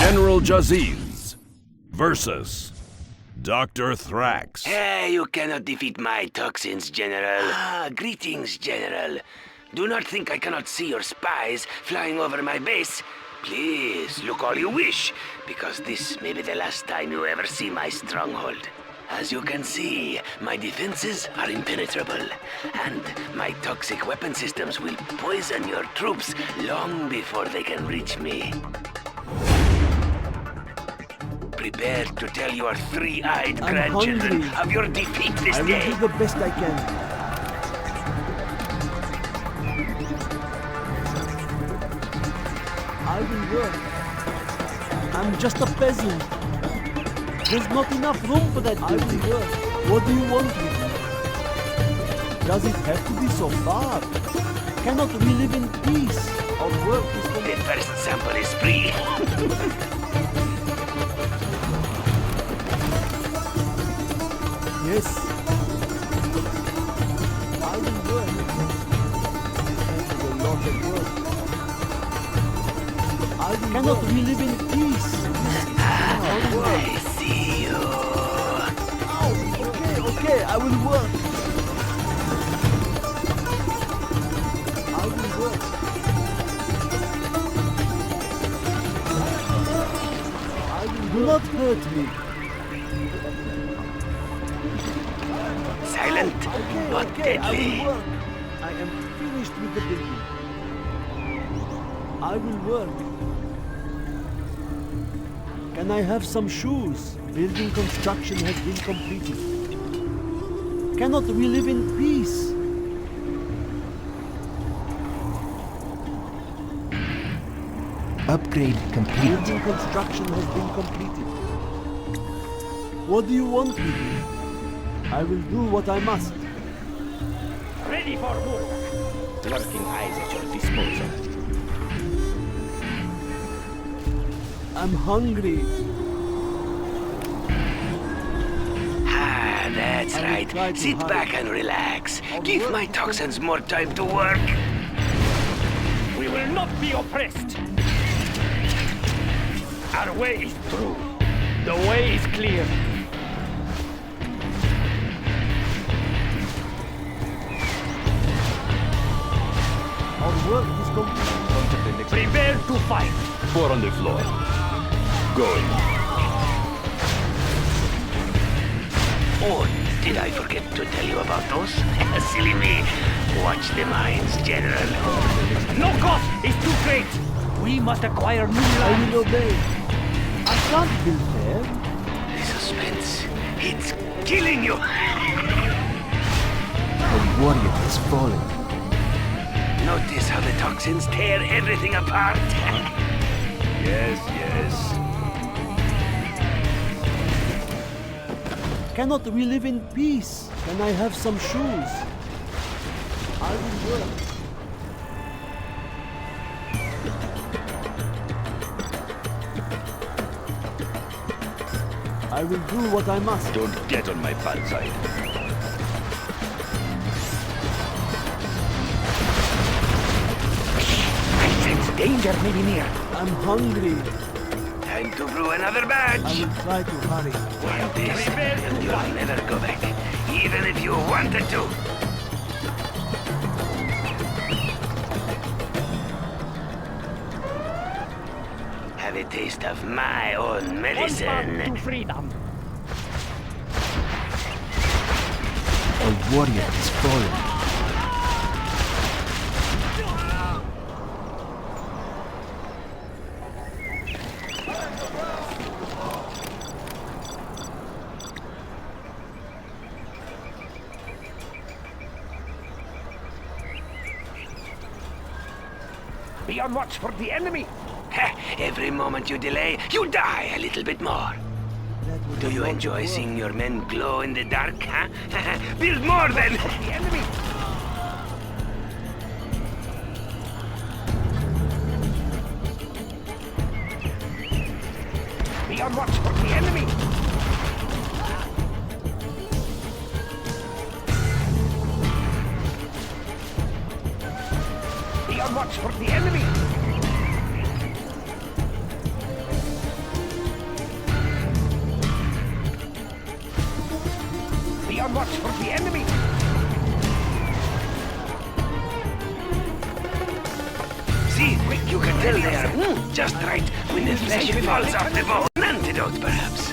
General Jaziz versus Dr. Thrax. Hey, you cannot defeat my toxins, General. Greetings, General. Do not think I cannot see your spies flying over my base. Please, look all you wish, because this may be the last time you ever see my stronghold. As you can see, my defenses are impenetrable, and my toxic weapon systems will poison your troops long before they can reach me. Prepare to tell your three-eyed grandchildren hungry. of your defeat this I will day. do the best I can. I will work. I'm just a peasant. There's not enough room for that building. I will work. What do you want with me? Does it have to be so far? Cannot we live in peace? Our work is for The first sample is free. Yes. I will work. That is a lot of work. I will Cannot we live in peace? I see you. Okay, I will work. I will work. Do not hurt me. Silent, but I deadly. will work. I am finished with the building. I will work. Can I have some shoes? Building construction has been completed. Cannot we live in peace? Upgrade complete. Building construction has been completed. What do you want with me? I will do what I must. Ready for war. Lurking eyes at your disposal. I'm hungry. That's I will right. try to Sit hide. back and relax. I'll Give work my to toxins more time to work. We will not be oppressed. Our way is through. The way is clear. Our work is complete. Prepare to fight. Four on the floor. Going. Oh, did I forget to tell you about those? Silly me. Watch the mines, General. No cost is too great. We must acquire new I land. will obey. I can't build there. The suspense. It's killing you. A warrior has fallen. Notice how the toxins tear everything apart. Yes, yes. Cannot we live in peace? Can I have some shoes? I will work. I will do what I must. Don't get on my bad side. I sense danger may be near. I'm hungry. Time to brew another I batch. will try to hurry. One this, and you'll never go back. Even if you wanted to. Have a taste of my own One medicine. path to freedom. A warrior has fallen. Be on watch for the enemy. Every moment you delay, you die a little bit more. That would Do be you not enjoy work. seeing your men glow in the dark, huh? Build more then! The enemy. Be on watch for the enemy. Be on watch for the enemy. on watch for the enemy. See, you can tell they are just right when the flesh falls off the bone. An antidote, perhaps.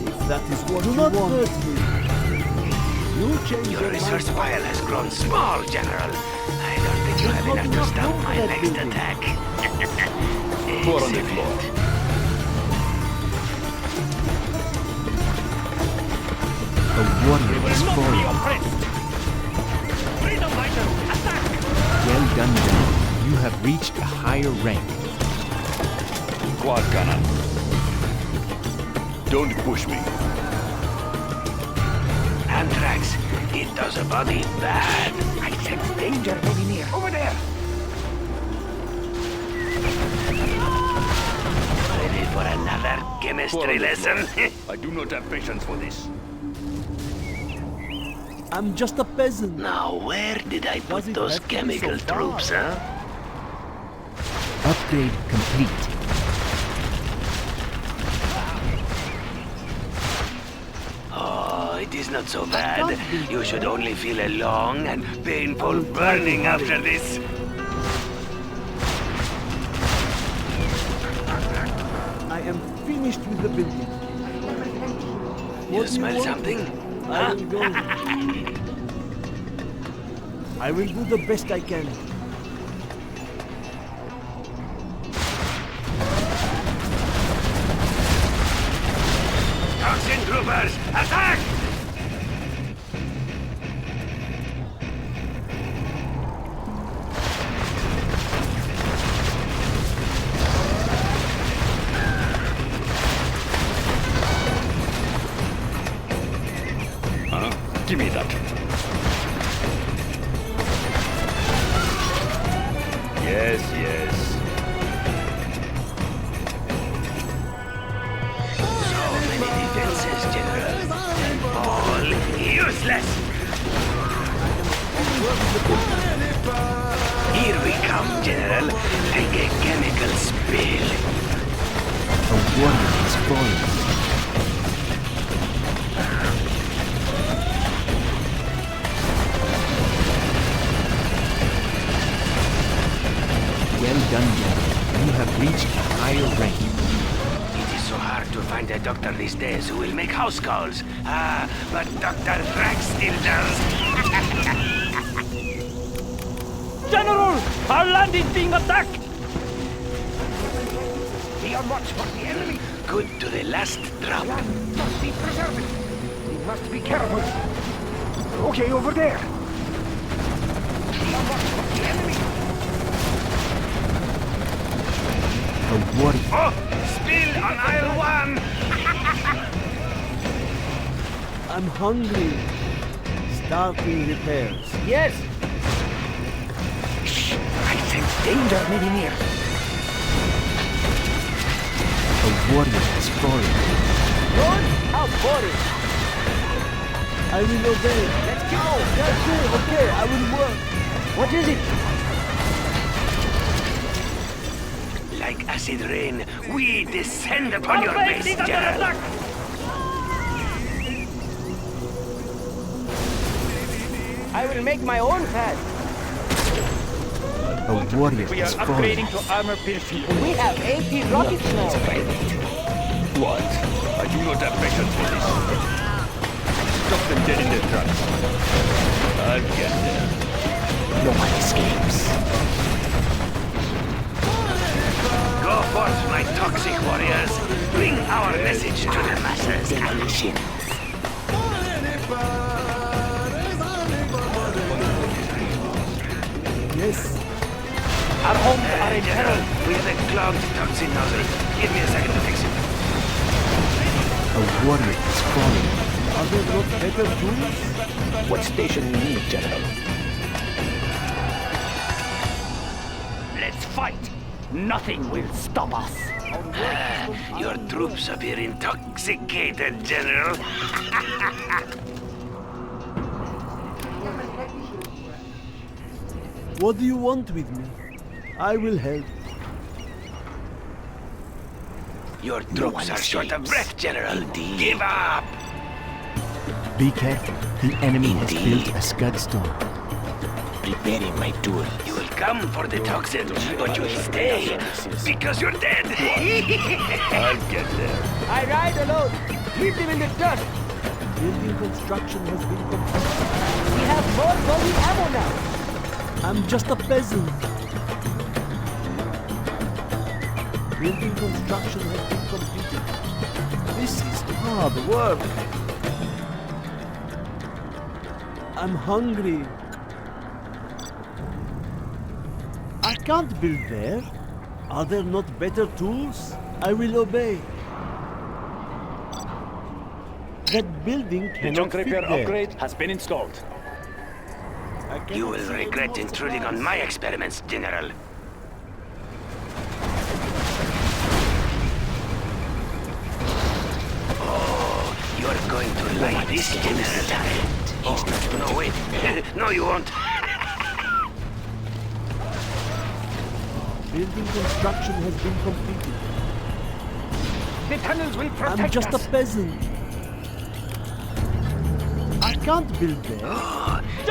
If that is what you want. Do not hurt me. You change Your your resource mind. pile has grown small, General. I don't think you have enough to stop my next attack. Pour on the floor. A warrior has Not be fallen. oppressed. Freedom fighter, attack! Well done, General. You have reached a higher rank. Quad cannon. Don't push me. Anthrax, it does a body bad. I sense danger very near. Over there. Ready for another Pour on chemistry the lesson? floor. I do not have patience for this. I'm just a peasant. Now, where did I put Does it those have to be chemical so far? troops, huh? Upgrade complete. Oh, it is not so bad. You should only feel a long and painful burning after this. I am finished with the building. You What do smell want? something? I will go. I will do the best I can. Toxin troopers, attack! Huh? Give me that. Yes, yes. So many defenses, General. And all useless! Here we come, General. Take a chemical spill. A warrior has fallen. Well done, General. You have reached a higher rank. It is so hard to find a doctor these days who will make house calls. But Dr. Thrax still does. General, our land is being attacked. Be on watch for the enemy. Good to the last drop. Land must be preserved. We must be careful. Okay, over there. Be on watch for the enemy. A warrior. Oh, spill on aisle one. I'm hungry. Starting repairs. Yes. Shh! I sense danger very near. A warrior has fallen. Good? How boring. I will obey. Let's go. Okay, I will work. What is it? Like acid rain, we descend upon your base, General. I will make my own path. A warrior We are has fallen. upgrading to armor piercing. We have AP rockets now. What? I do not have patience for this. Stop them dead in their tracks. I'll get there. No one escapes. Go forth, my toxic warriors. Bring our message to the masses. Demolition. Yes. Our homes are in General, peril. we have a clogged toxin nozzle. Give me a second to fix it. A warrior has fallen. Are there not better tools? What station you need, General? Let's fight. Nothing will stop us. Your troops appear intoxicated, General. What do you want with me? I will help. Your troops are short of breath, General. Give up! Be careful. The enemy has built a scud storm. Preparing my tool. You will come for the toxin, but you will stay because you're dead. I'll get there. I ride alone. Leave them in the dust. Building construction has been completed. We have more loading ammo now. I'm just a peasant. Building construction has been completed. This is hard work. I'm hungry. I can't build there. Are there not better tools? I will obey. That building The cannot junk fit repair there. upgrade has been installed. I cannot You will see regret any more intruding on supplies. my experiments, General. Oh, you're going to like this, General. Oh, no, wait. No, you won't. Building construction has been completed. The tunnels will protect I'm just us. a peasant. I can't build there.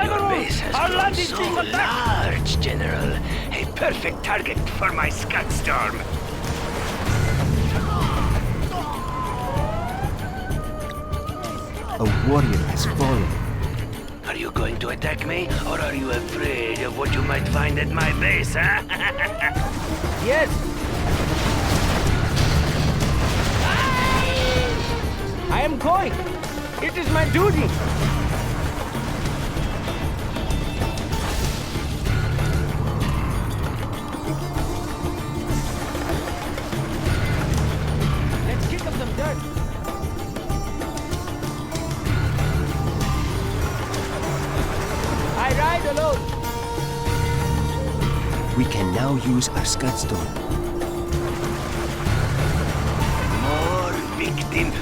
Your base has grown so large, General. A perfect target for my Scud Storm. A warrior has fallen. Are you going to attack me, or are you afraid of what you might find at my base, huh? Yes. I am going. It is my duty. Let's kick up some dirt. I ride alone. We can now use our scud storm. More victims,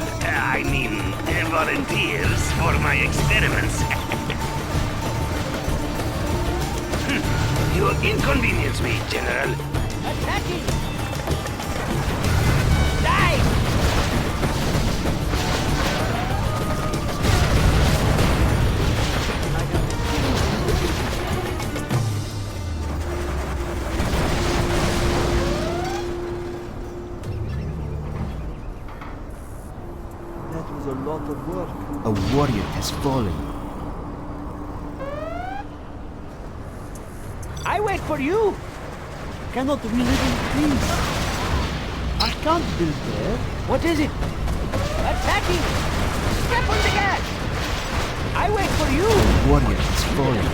volunteers for my experiments. You inconvenience me, General. Attacking. Die. That was a lot of work. A warrior has fallen. I wait for you. Cannot we live in peace? I can't build there. What is it? Attacking! Step on the gas! I wait for you. A warrior has fallen.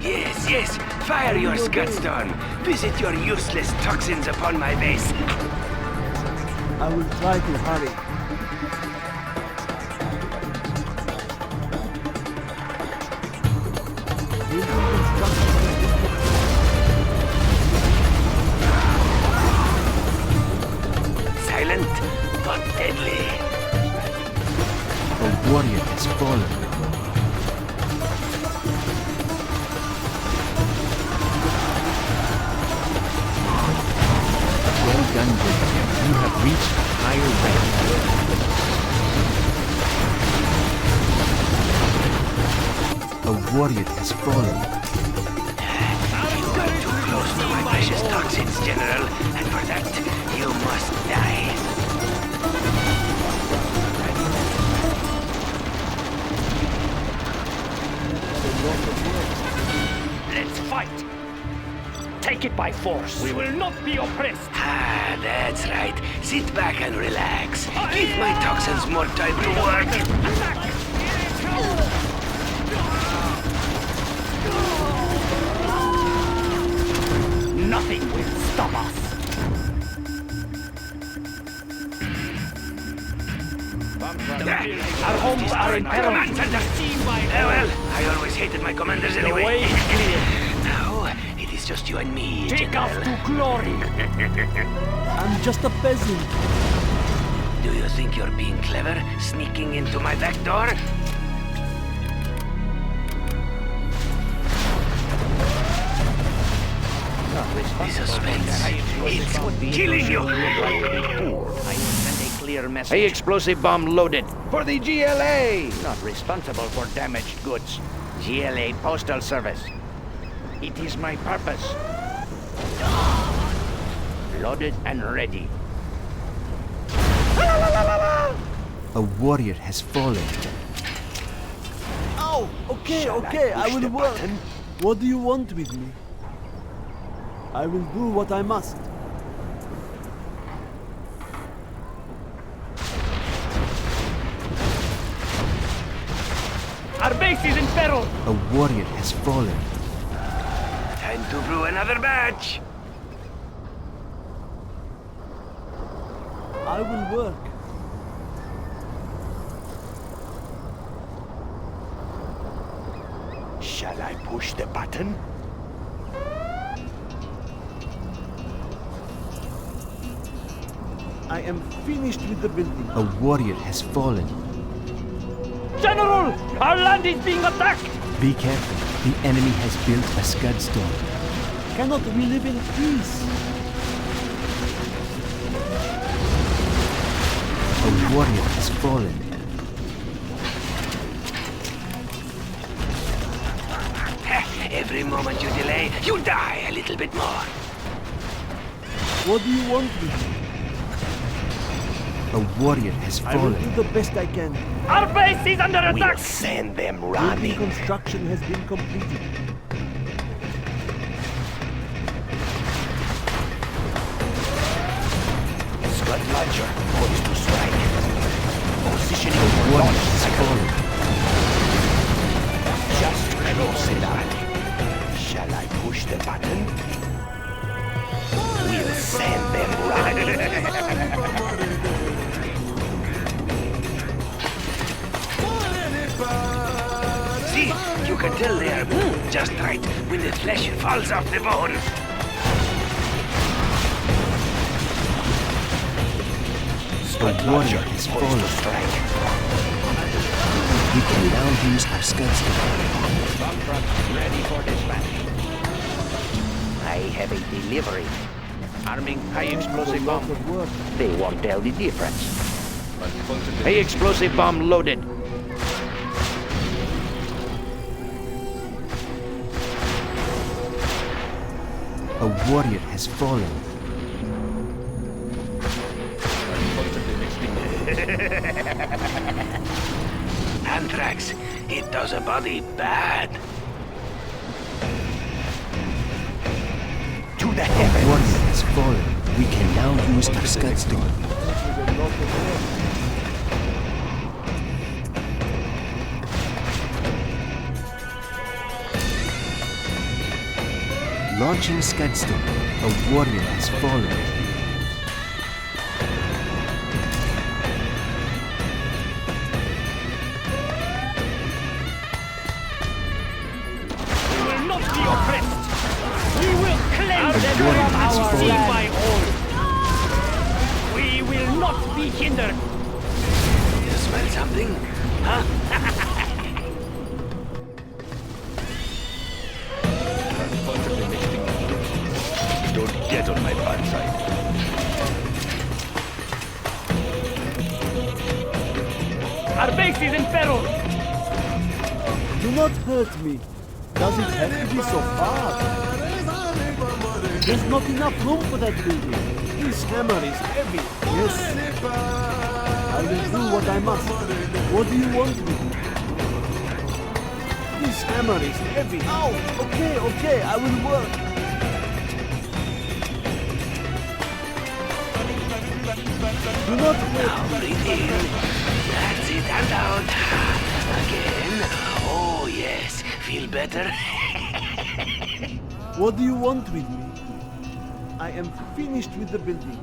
Yes, yes. Fire your Scud Storm. Visit your useless toxins upon my base. I will try to hurry. Building construction. Silent but deadly. A warrior has fallen. Well done, Victor. You have reached a higher rank. A warrior has fallen. You got too close to my precious toxins, General, and for that, you must die. Let's fight. Take it by force. We will not be oppressed. Ah, that's right. Sit back and relax. Give my toxins more time to work. Nothing will stop us. Our homes are in peril. Command center. Well, I always hated my commanders The anyway. way is clear. Now, it is it's just you and me, Take off General. to glory! I'm just a peasant. Do you think you're being clever, sneaking into my back door? The suspense, it's killing you! A explosive bomb loaded. For the GLA! Not responsible for damaged goods. GLA Postal Service. It is my purpose. Loaded and ready. A warrior has fallen. Oh, okay, Shall I okay, I push will the work. button? What do you want with me? I will do what I must. Our base is in peril! A warrior has fallen. Time to brew another batch! I will work. Shall I push the button? I am finished with the building. A warrior has fallen. General! Our land is being attacked! Be careful. The enemy has built a scud storm. Cannot we live in peace? A warrior has fallen. Every moment you delay, you die a little bit more. What do you want with me? A warrior has I will fallen. do the best I can. Our base is under attack! Send them Building construction has been completed. Scud launcher, poised to strike. Positioning A for warrior launch has cycle. fallen. Just close enough. Shall I push the button? We'll send them running. See, you can tell they are just right when the flesh falls off the bone. A warrior has Poised to fallen. strike. We can now use our scud storm. Bomb truck ready for dispatch. I have a delivery. Arming high explosive Lot bomb. of work. They won't tell the difference. High explosive bomb loaded. A warrior has fallen. Anthrax, it does a body bad. To the A heavens. warrior has fallen. We can now use our scud storm. With a lot of work. Launching scud storm. A warrior has fallen. We will not be oppressed! We will claim them warrior from has our fallen. sea by all! We will not be hindered! You smell something? Huh? Don't get on my bad side. Our base is in peril! Do not hurt me. Does it have to be so far? There's not enough room for that building. This hammer is heavy. Yes. I will do what I must. What do you want with me? This hammer is heavy. Ow! Okay, okay, I will work. Do not hurt Now me. breathe in. That's it, and out. Again. Oh, yes. Feel better? What do you want with me? I am finished with the building.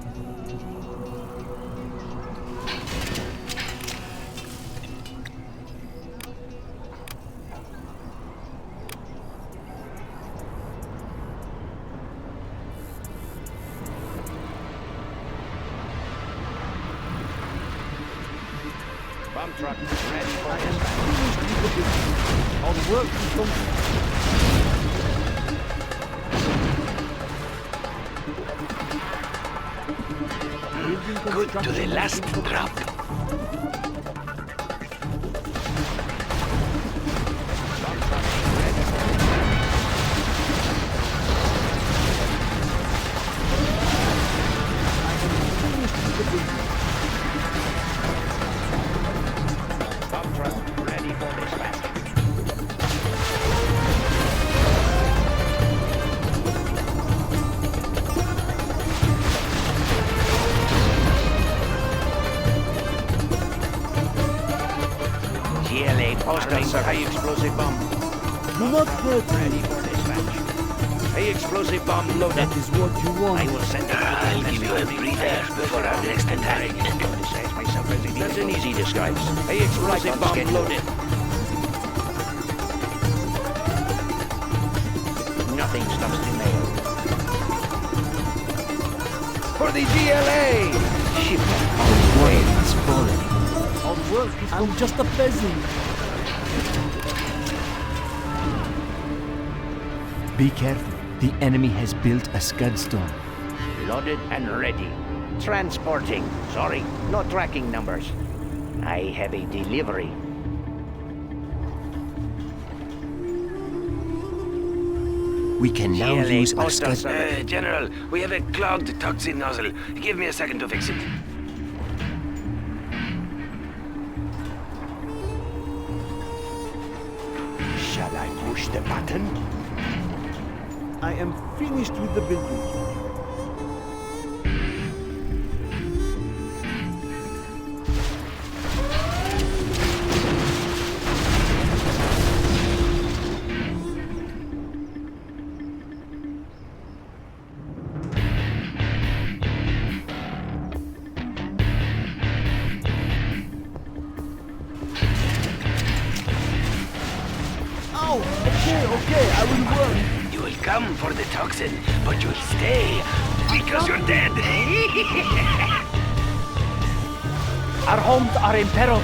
Bomb truck ready for I am dispatch. finished with the building. Our work is complete. Building Good to the construction last is complete. drop. Finished with the building. Bomb truck ready for dispatch. GLA postal service. High explosive bomb. Do not hurt Ready me. for dispatch. High explosive bomb loaded. That is what you I want. will send it to I'll the give you a breather before our next attack. Disguise myself as a That's an easy disguise. High explosive bomb loaded. Nothing stops the mail. For the GLA! Shipment on The the way. warrior has fallen. Our work is I'm just a peasant. Be careful. The enemy has built a scud storm. Loaded and ready. Transporting. Sorry, no tracking numbers. I have a delivery. We can now GLA use our postal scud. service. General, we have a clogged toxin nozzle. Give me a second to fix it. Shall I push the button? I am finished with the building. Oh, okay, I will work. You will come for the toxin, but you'll stay because you're dead. Our homes are in peril.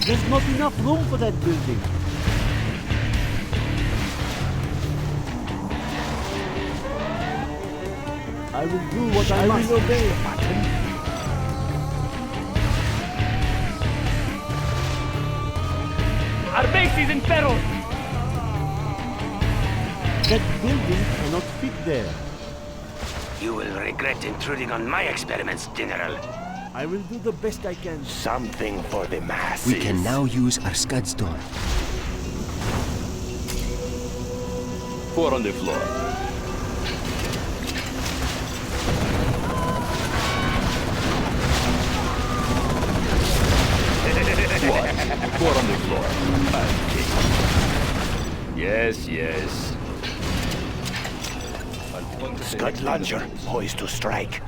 There's not enough room for that building. I will do what I must. Will obey. Our base is in peril. That building cannot fit there. You will regret intruding on my experiments, General. I will do the best I can. Something for the masses. We can now use our scud storm. 4 on the floor. What? 4 on the floor. Okay. Yes. Scud launcher, poised to strike.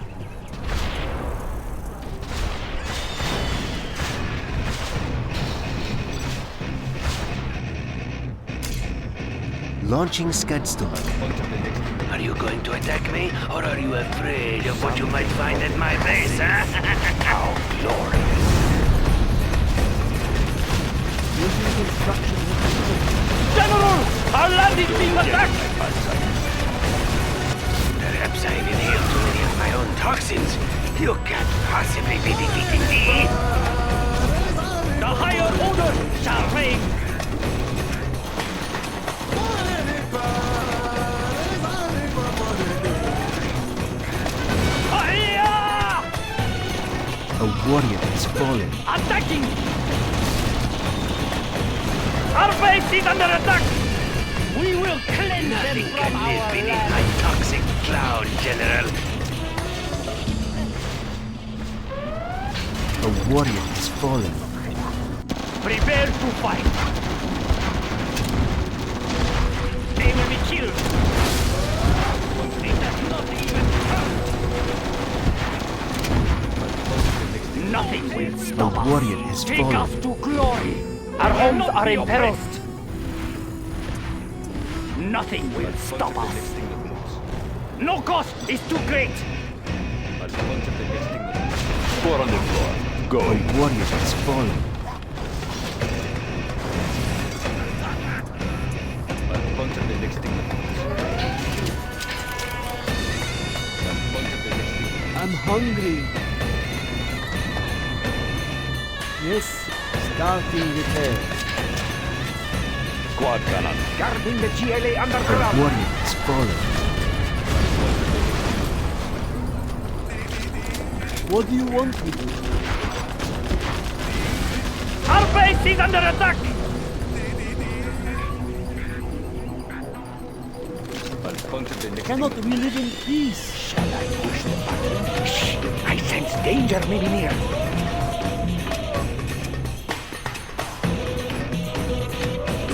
Launching scud storm. Are you going to attack me, or are you afraid of what you might find at my base, huh? How glorious. Building construction has been completed. General! Our land is being attacked! Perhaps I've inhaled too many of my own toxins. You can't possibly be defeating me. The higher order shall reign! A warrior has fallen. Attacking! Our base is under attack! We will cleanse Nothing them can from live our beneath land. my toxic cloud, General. A warrior has fallen. Prepare to fight! They will be killed! It does not even count! Nothing will stop A warrior has us! Take fallen. us to glory! Our homes are in peril! Nothing will stop The us. next thing that moves. No cost is too great. I'll sponsor the next thing that moves. 4 on the floor. Go. A warrior has fallen. I'll sponsor the next thing that moves. I'll sponsor the next thing that moves. I'm hungry. Yes, starting repair. Quad cannon. Guarding the GLA A underground. warrior has fallen. What do you want me to do? Our base is under attack. I'll sponsor the next Cannot thing we live in peace? Shall I push the button? Shh! I sense danger maybe near.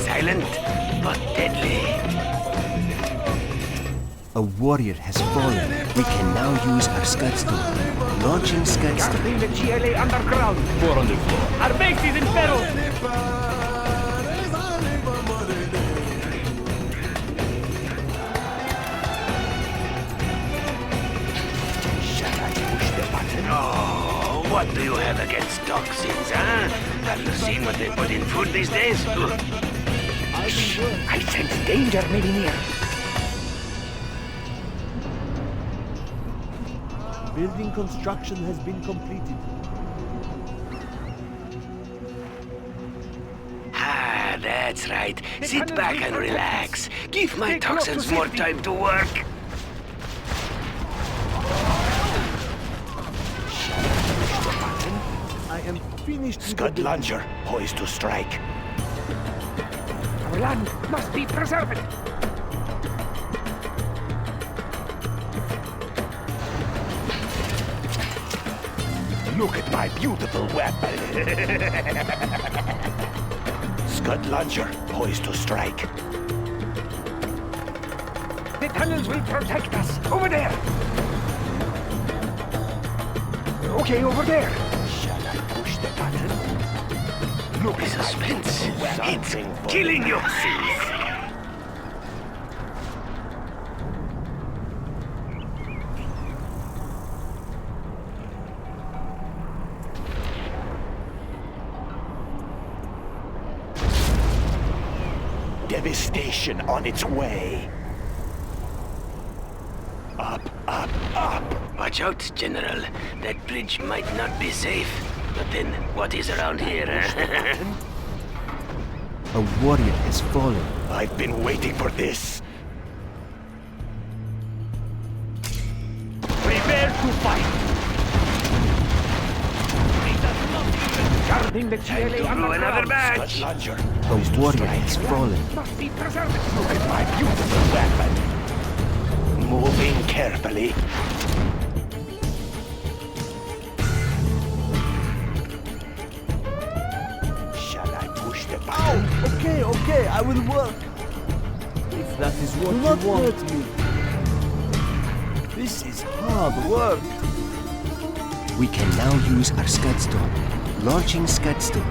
Silent, but deadly. A warrior has fallen. We can now use our Scudstone. Launching Scudstone. Guarding the GLA underground. 4 on the floor. Our base is in peril. Shall I push the button? Oh, what do you have against toxins, huh? Have you seen what they put in food these days? Ugh. Shh! I sense danger maybe near. Building construction has been completed. Ah, that's right. Sit tunnels back will and protect relax. Give my Stay close to toxins more safety. time to work. I am finished with Scud the building. launcher poised to strike. Our land must be preserved. Look at my beautiful weapon. Scud launcher poised to strike. The tunnels will protect us. Over there. Okay, over there. Shall I push the button? Look, suspense. It's killing you. Devastation on its way. Up, up, up. Watch out, General. That bridge might not be safe. But then, what is around here, huh? A warrior has fallen. I've been waiting for this. Prepare to fight. Guarding the Time GLA to blow another underground. batch. Scud launcher A poised to warrior strike. has fallen. Must be preserved. Look at my beautiful weapon. Moving carefully. Shall I push the button? Okay, okay, I will work. If that is what you want. Hurt me. This is hard work. We can now use our Scudstone. Launching Scudstone.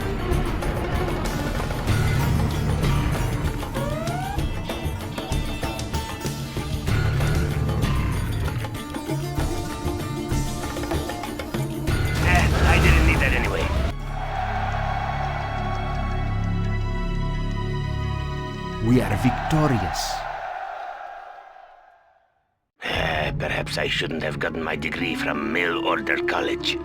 I didn't need that anyway. We are victorious. Perhaps I shouldn't have gotten my degree from Mail Order College.